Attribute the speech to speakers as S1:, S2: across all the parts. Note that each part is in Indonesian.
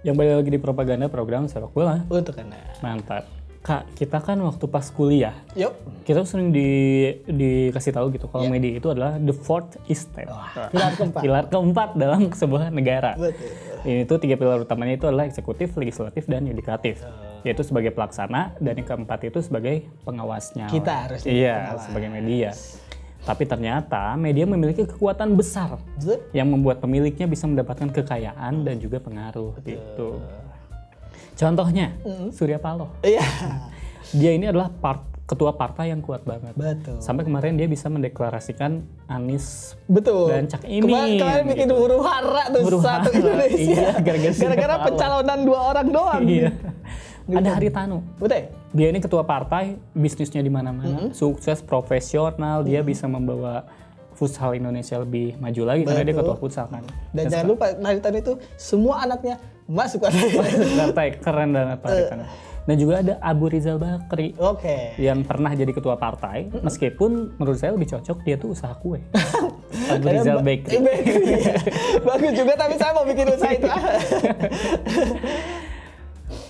S1: Yang balik lagi di propaganda program sepak bola.
S2: Untuk Anda.
S1: Mantap. Kak, kita kan waktu pas kuliah,
S2: Yuk.
S1: kita tuh sering dikasih tahu gitu kalau media itu adalah the fourth estate.
S2: Pilar keempat.
S1: Pilar keempat dalam sebuah negara.
S2: Betul.
S1: Ini tuh 3 pilar utamanya itu adalah eksekutif, legislatif, dan yudikatif. Yaitu sebagai pelaksana, dan yang keempat itu sebagai pengawasnya.
S2: Kita harus
S1: Iya,
S2: pengawas.
S1: sebagai media. Tapi ternyata media memiliki kekuatan besar yang membuat pemiliknya bisa mendapatkan kekayaan dan juga pengaruh gitu. Contohnya, Surya Paloh.
S2: Iya.
S1: Dia ini adalah ketua partai yang kuat banget.
S2: Betul.
S1: Sampai kemarin dia bisa mendeklarasikan Anies
S2: Betul.
S1: dan Cak Imin.
S2: Kemarin bikin huru hara tuh
S1: Huru
S2: satu
S1: hara.
S2: Indonesia.
S1: Iya, gara-gara Surya
S2: Gara-gara
S1: Paloh.
S2: pencalonan 2 orang doang.
S1: Iya. Ada Haritanu.
S2: Betul.
S1: Dia ini ketua partai, bisnisnya di mana-mana, sukses, profesional, dia bisa membawa futsal Indonesia lebih maju lagi karena dia ketua futsal kan.
S2: Dan jangan lupa Haritanu itu semua anaknya masuk partai.
S1: Partai keren banget Pak Haritanu. Dan juga ada Abu Rizal Bakri
S2: Oke.
S1: yang pernah jadi ketua partai, meskipun menurut saya lebih cocok dia tuh usaha kue. Abu Rizal Bakery.
S2: Bagus juga, tapi saya mau bikin usaha itu.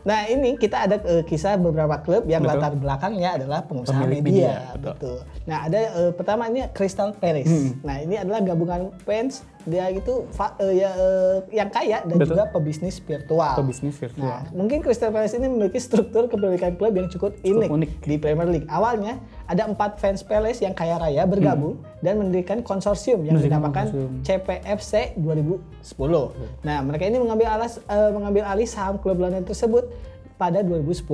S2: Nah ini kita ada kisah beberapa klub yang latar belakangnya adalah pengusaha
S1: Pemilik
S2: media.
S1: media,
S2: Betul. Nah ada pertama ini Crystal Palace. Nah ini adalah gabungan fans, dia itu yang kaya dan juga pebisnis virtual.
S1: Pebisnis virtual.
S2: Nah, mungkin Crystal Palace ini memiliki struktur kepemilikan klub yang cukup unik di Premier League. Awalnya ada 4 fans Palace yang kaya raya bergabung dan mendirikan konsorsium yang dinamakan CPFC 2010. Nah, mereka ini mengambil alih saham klub London tersebut pada 2010.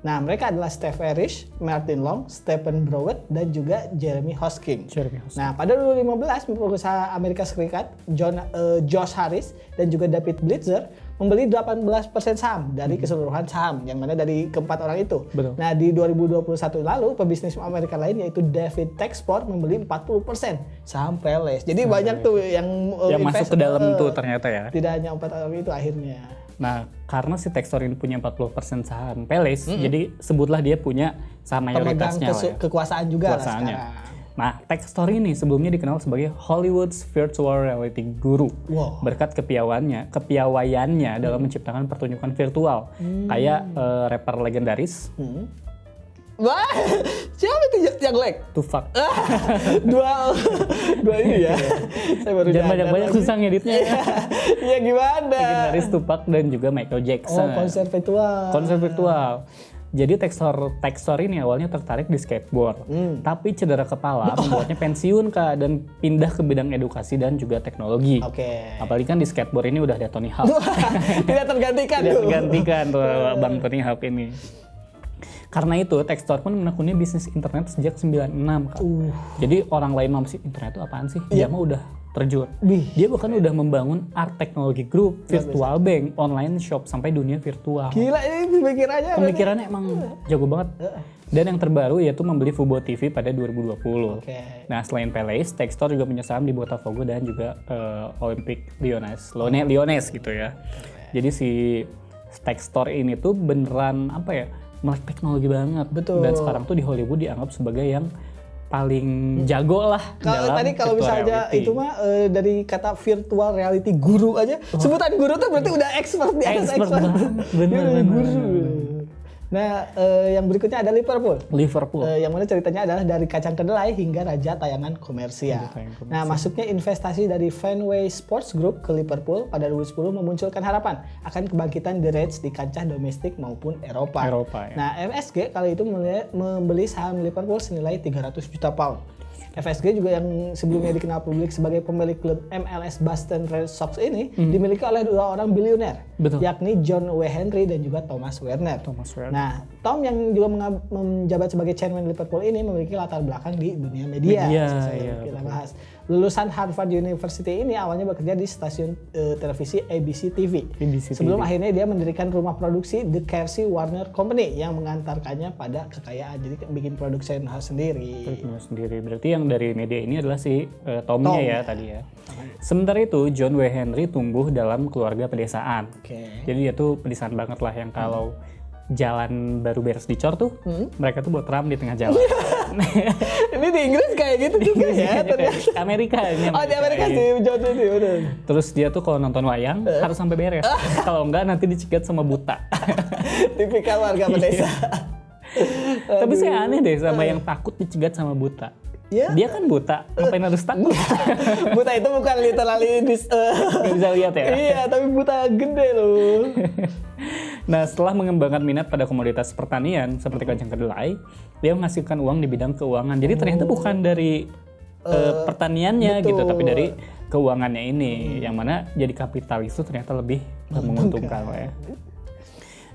S2: Nah, mereka adalah Steve Arish, Martin Long, Stephen Browett, dan juga Jeremy Hosking. Nah, pada 2015 pengusaha Amerika Serikat Josh Harris dan juga David Blitzer membeli 18% saham dari keseluruhan saham, yang mana dari keempat orang itu.
S1: Betul.
S2: Nah, di 2021 lalu pebisnis Amerika lain yaitu David Texport membeli 40% saham Palace. Jadi banyak tuh yang
S1: masuk ke dalam tuh ternyata ya.
S2: Tidak hanya 4 orang itu akhirnya.
S1: Nah, karena si Textor ini punya 40% saham Palace, jadi sebutlah dia punya saham mayoritasnya lah ya.
S2: Kekuasaan juga lah
S1: Kekuasaannya.
S2: sekarang.
S1: Nah, Textor ini sebelumnya dikenal sebagai Hollywood's virtual reality guru.
S2: Wow.
S1: Berkat kepiawaiannya dalam menciptakan pertunjukan virtual. Kayak rapper legendaris,
S2: Wah, siapa itu yang lag?
S1: Tupac.
S2: dua ini ya. Saya baru
S1: Jangan
S2: nyadar
S1: banyak-banyak
S2: lagi.
S1: susah ngeditnya.
S2: Iya gimana?
S1: Legendaris Tupac dan juga Michael Jackson.
S2: Konser virtual.
S1: Konser virtual. Jadi Textor ini awalnya tertarik di skateboard, tapi cedera kepala membuatnya pensiun Kak dan pindah ke bidang edukasi dan juga teknologi.
S2: Oke.
S1: Apalagi kan di skateboard ini udah ada Tony Hawk.
S2: Tidak tergantikan
S1: Tidak
S2: tuh.
S1: tergantikan tuh Bang Tony Hawk ini. Karena itu Textor pun menekuni bisnis internet sejak 96 Kak. Jadi orang lain mampu sih internet itu apaan sih? Dia mah udah terjun. Dia bahkan udah membangun Art Technology Group, virtual bank, online shop sampai dunia virtual.
S2: Gila ini
S1: Pemikirannya emang jago banget. Dan yang terbaru yaitu membeli Fubo TV pada 2020. Nah, selain Palace, Textor juga punya saham di Botafogo dan juga Olympic Lyonnais gitu ya. Jadi si Textor ini tuh beneran apa ya? Melek teknologi banget.
S2: Betul.
S1: Dan sekarang tuh di Hollywood dianggap sebagai yang paling jago lah.
S2: Kalau tadi kalau
S1: virtual
S2: misalnya
S1: reality.
S2: itu mah dari kata virtual reality guru aja, sebutan guru tuh berarti udah expert di atas
S1: Expert
S2: expert.
S1: banget. Bener,
S2: Dia udah
S1: bener,
S2: guru.
S1: bener.
S2: Nah, yang berikutnya ada Liverpool.
S1: Liverpool.
S2: Yang mana ceritanya adalah dari kacang kedelai hingga raja tayangan komersial. Nah, masuknya investasi dari Fenway Sports Group ke Liverpool pada 2010 memunculkan harapan akan kebangkitan The Reds di kancah domestik maupun Eropa.
S1: Ya.
S2: Nah, FSG kali itu membeli saham Liverpool senilai 300 juta pound. FSG juga yang sebelumnya dikenal publik sebagai pemilik klub MLS Boston Red Sox ini dimiliki oleh 2 orang bilioner, yakni John W. Henry dan juga Thomas Werner. Nah, Tom yang juga menjabat sebagai chairman Liverpool ini memiliki latar belakang di dunia media. Kita bahas. Lulusan Harvard University ini awalnya bekerja di stasiun televisi ABC TV. Sebelum akhirnya dia mendirikan rumah produksi The Kersey Warner Company yang mengantarkannya pada kekayaan. Jadi bikin produksi sendiri.
S1: Berarti yang dari media ini adalah si Tomnya ya tadi ya. Sementara itu John W. Henry tumbuh dalam keluarga pedesaan. Jadi dia tuh pedesaan banget lah yang kalau jalan baru beres dicor tuh, mereka tuh buat tram di tengah jalan.
S2: Ini di Inggris kayak gitu juga ya ternyata.
S1: Amerika ini.
S2: Oh di Amerika sih, John ini bener.
S1: Terus dia tuh kalau nonton wayang harus sampai beres. Kalau enggak nanti dicegat sama buta.
S2: Tipikal warga pedesa.
S1: Tapi saya aneh deh sama yang takut dicegat sama buta.
S2: Ya.
S1: Dia kan buta, ngapain harus takut?
S2: Buta itu bukan literally
S1: Gak bisa lihat ya?
S2: Iya, tapi buta gede loh.
S1: Nah, setelah mengembangkan minat pada komoditas pertanian seperti kacang kedelai, dia menghasilkan uang di bidang keuangan. Jadi ternyata bukan dari pertaniannya gitu, tapi dari keuangannya ini, yang mana jadi kapitalis itu ternyata lebih menguntungkan lah ya.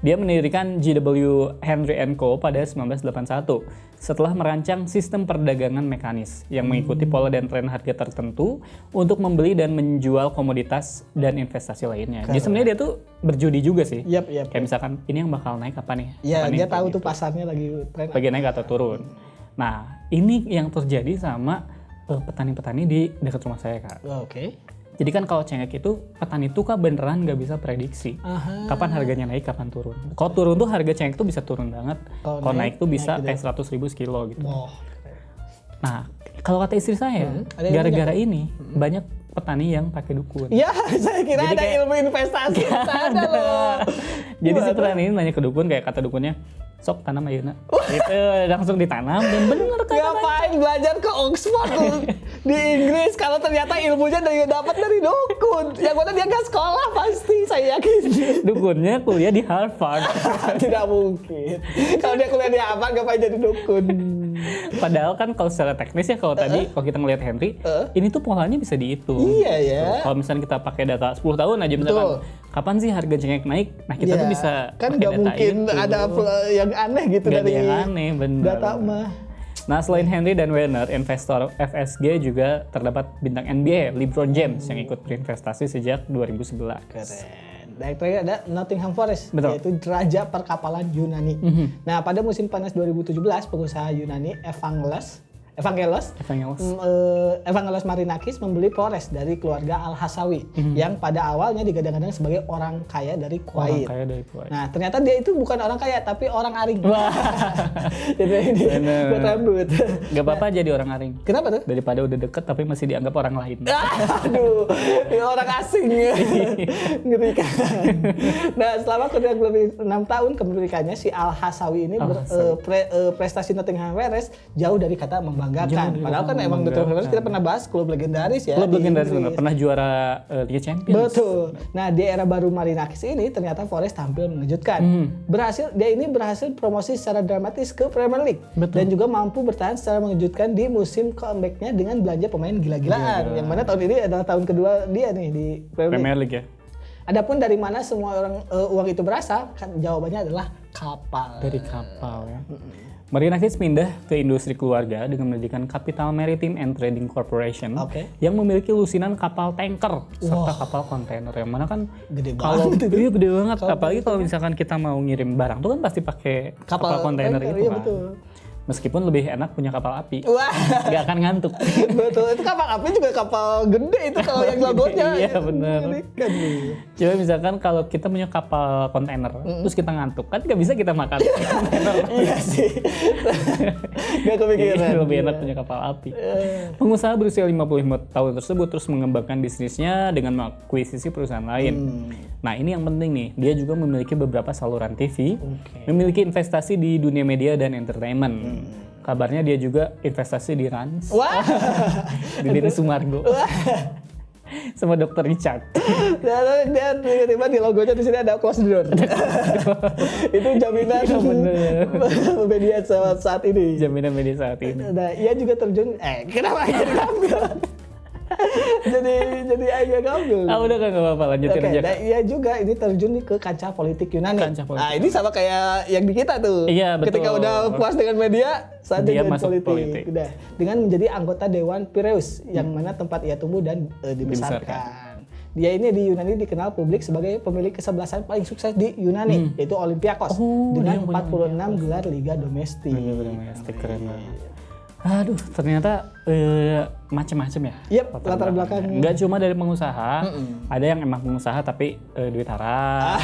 S1: Dia mendirikan GW Henry & Co. pada 1981 setelah merancang sistem perdagangan mekanis yang mengikuti pola dan tren harga tertentu untuk membeli dan menjual komoditas dan investasi lainnya. Jadi sebenarnya dia tuh berjudi juga sih.
S2: Yap.
S1: Kayak misalkan ini yang bakal naik apa nih?
S2: Iya, dia tahu
S1: gitu.
S2: tuh pasarnya lagi tren.
S1: Lagi naik atau turun. Nah, ini yang terjadi sama petani-petani di dekat rumah saya, Kak.
S2: Oke.
S1: Jadi kan kalau cengkeh itu petani itu kan beneran nggak bisa prediksi kapan harganya naik, kapan turun. Kalau turun tuh harga cengkeh itu bisa turun banget. Kalau naik tuh bisa kayak 100.000 sekilo gitu.
S2: Wow.
S1: Nah, kalau kata istri saya, gara-gara ini banyak petani yang pakai dukun.
S2: Ya, saya kira
S1: Jadi
S2: ada
S1: kayak,
S2: ilmu investasi ada loh.
S1: Jadi si petani ini nanya ke dukun, kayak kata dukunnya, sok tanam ayeuna. Itu langsung ditanam dan bener kan.
S2: Ngapain belajar ke Oxford di Inggris kalau ternyata ilmunya dapat dari dukun. Yang mana dia nggak sekolah pasti, saya yakin.
S1: Dukunnya kuliah di Harvard.
S2: Tidak mungkin. Kalau dia kuliah di Harvard ngapain jadi dukun?
S1: Padahal kan kalau secara teknis ya kalau tadi kalau kita ngelihat Henry, ini tuh polanya bisa dihitung.
S2: Iya ya.
S1: Kalau misalnya kita pakai data 10 tahun aja misalkan, kapan sih harga cengkeh naik? Nah kita tuh bisa
S2: kan
S1: pakai
S2: nggak
S1: data
S2: mungkin
S1: itu.
S2: ada yang aneh gitu
S1: Nggak
S2: dari
S1: ada yang aneh, bener.
S2: data mah.
S1: Nah selain Henry dan Werner, investor FSG juga terdapat bintang NBA LeBron James yang ikut berinvestasi sejak 2011.
S2: Keren. Dan terakhir ada Nottingham Forest,
S1: Betul.
S2: yaitu raja perkapalan Yunani. Nah pada musim panas 2017, pengusaha Yunani Evangelos Marinakis membeli Forest dari keluarga Al-Hasawi yang pada awalnya digadang-gadang sebagai orang kaya dari Kuwait. Nah ternyata dia itu bukan orang kaya tapi orang aring. Jadi dia buat rambut.
S1: Gak apa-apa jadi orang aring.
S2: Kenapa tuh?
S1: Daripada udah deket tapi masih dianggap orang lain.
S2: Aduh, ini orang asing ya. Ngerikan. Nah selama kurang lebih 6 tahun kepemilikannya, si Al-Hasawi ini prestasi Nottingham Forest jauh dari kata membanggakan. Padahal kan emang Nottingham Forest kita pernah bahas klub legendaris ya.
S1: Klub legendaris benar, pernah juara Liga Champions.
S2: Betul. Nah di era baru Marinakis ini ternyata Forest tampil mengejutkan. Dia berhasil promosi secara dramatis ke Premier League.
S1: Betul.
S2: Dan juga mampu bertahan secara mengejutkan di musim comeback-nya dengan belanja pemain gila-gilaan. Yang mana tahun ini adalah tahun kedua dia nih di
S1: Premier League ya.
S2: Adapun dari mana semua uang itu berasal, kan jawabannya adalah kapal.
S1: Dari kapal ya. Marinakis pindah ke industri keluarga dengan mendirikan Capital Maritime and Trading Corporation yang memiliki lusinan kapal tanker serta kapal kontainer, yang mana kan
S2: gede
S1: banget.
S2: banget.
S1: Iya gede banget. Apalagi kalau misalkan kita mau ngirim barang tuh kan pasti pakai kapal kontainer itu
S2: iya,
S1: kan. Betul. Meskipun lebih enak punya kapal api.
S2: Wah,
S1: nggak akan ngantuk.
S2: Betul, itu kapal api juga kapal gede itu kalau yang logonya.
S1: Iya benar. Coba misalkan kalau kita punya kapal kontainer, terus kita ngantuk, kan nggak bisa kita makan kontainer.
S2: Iya sih. Nggak kepikiran.
S1: Lebih enak punya kapal api. Pengusaha berusia 55 tahun tersebut terus mengembangkan bisnisnya dengan mengakuisisi perusahaan lain. Nah ini yang penting nih, dia juga memiliki beberapa saluran TV, memiliki investasi di dunia media dan entertainment. Kabarnya dia juga investasi di Rans, di Denny Sumargo, sama Dr. Richard.
S2: Dia tiba-tiba di logonya di sini ada close door. Itu jaminan media saat ini.
S1: Jaminan media saat ini.
S2: Nah, ia juga terjun. Kenapa jadi ngambil? jadi agak ngambil.
S1: Udah kan nggak apa-apa, lanjutin aja.
S2: Nah, ia juga ini terjun ke kancah politik Yunani. Nah ini sama kayak yang di kita tuh.
S1: Iya betul.
S2: Ketika udah puas dengan media, saatnya
S1: masuk
S2: politik. Udah. Dengan menjadi anggota Dewan Piraeus yang mana tempat ia tumbuh dan dibesarkan. Dia ini di Yunani dikenal publik sebagai pemilik kesebelasan paling sukses di Yunani, yaitu Olympiakos dengan 46 gelar Liga Domestik.
S1: Keren banget. Aduh, ternyata macam-macam ya.
S2: Yep, latar belakang.
S1: Nggak cuma dari pengusaha, ada yang emang pengusaha tapi duit haram.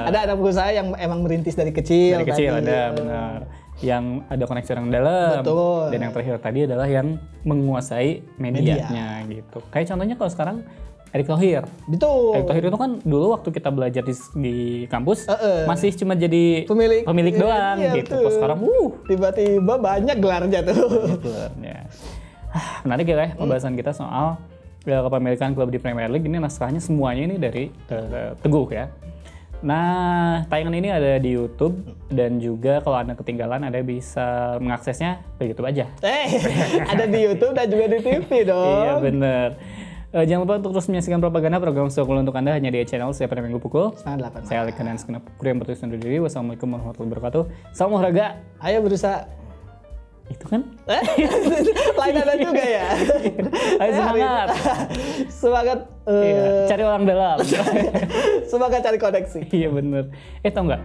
S2: Ada pengusaha yang emang merintis dari kecil.
S1: Dari kecil tadi. Ada, benar. Yang ada koneksi orang dalam.
S2: Betul.
S1: Dan yang terakhir tadi adalah yang menguasai medianya gitu. Kayak contohnya kalau sekarang Erick Thohir.
S2: Betul.
S1: Erick Thohir itu kan dulu waktu kita belajar di kampus masih cuma jadi pemilik doang gitu. Kalau sekarang
S2: tiba-tiba banyak gelarnya tuh.
S1: Gelarnya. Menarik ya pembahasan kita soal kepemilikan klub di Premier League. Ini naskahnya semuanya ini dari Teguh ya. Nah, tayangan ini ada di YouTube dan juga kalau Anda ketinggalan Anda bisa mengaksesnya di YouTube aja.
S2: Ada di YouTube dan juga di TV dong.
S1: Iya bener. Jangan lupa untuk terus menyaksikan propaganda program Sokul untuk Anda hanya di channel setiap hari Minggu pukul
S2: 7:30.
S1: Saya Alek dan segenap kru yang bertugas undur diri. Wassalamualaikum warahmatullahi wabarakatuh. Salam olahraga.
S2: Ayo berusaha.
S1: Itu kan?
S2: Lain ada juga ya.
S1: Ayo semangat.
S2: Semangat.
S1: Cari orang dalam.
S2: Semangat cari koneksi.
S1: Iya bener. Tau nggak?